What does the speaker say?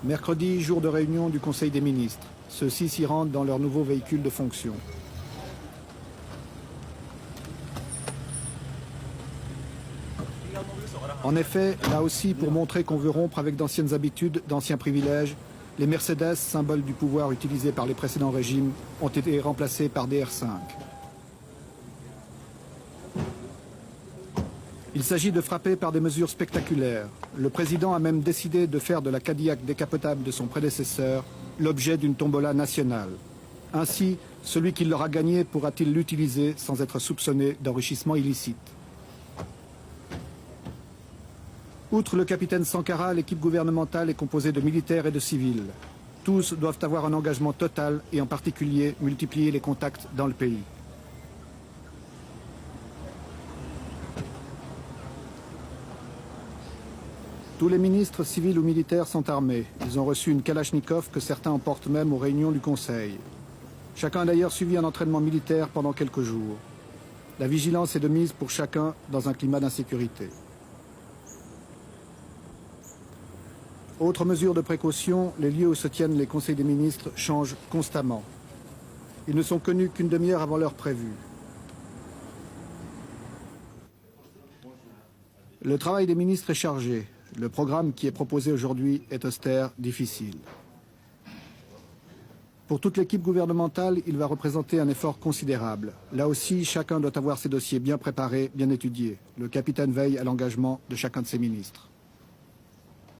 Mercredi, jour de réunion du Conseil des ministres. Ceux-ci s'y rendent dans leur nouveau véhicule de fonction. En effet, là aussi, pour montrer qu'on veut rompre avec d'anciennes habitudes, d'anciens privilèges, les Mercedes, symbole du pouvoir utilisé par les précédents régimes, ont été remplacés par des R5. Il s'agit de frapper par des mesures spectaculaires. Le président a même décidé de faire de la Cadillac décapotable de son prédécesseur l'objet d'une tombola nationale. Ainsi, celui qui l'aura gagné pourra-t-il l'utiliser sans être soupçonné d'enrichissement illicite. Outre le capitaine Sankara, l'équipe gouvernementale est composée de militaires et de civils. Tous doivent avoir un engagement total et en particulier multiplier les contacts dans le pays. Tous les ministres civils ou militaires sont armés. Ils ont reçu une Kalachnikov que certains emportent même aux réunions du Conseil. Chacun a d'ailleurs suivi un entraînement militaire pendant quelques jours. La vigilance est de mise pour chacun dans un climat d'insécurité. Autre mesure de précaution, les lieux où se tiennent les conseils des ministres changent constamment. Ils ne sont connus qu'une demi-heure avant l'heure prévue. Le travail des ministres est chargé. Le programme qui est proposé aujourd'hui est austère, difficile. Pour toute l'équipe gouvernementale, il va représenter un effort considérable. Là aussi, chacun doit avoir ses dossiers bien préparés, bien étudiés. Le capitaine veille à l'engagement de chacun de ses ministres.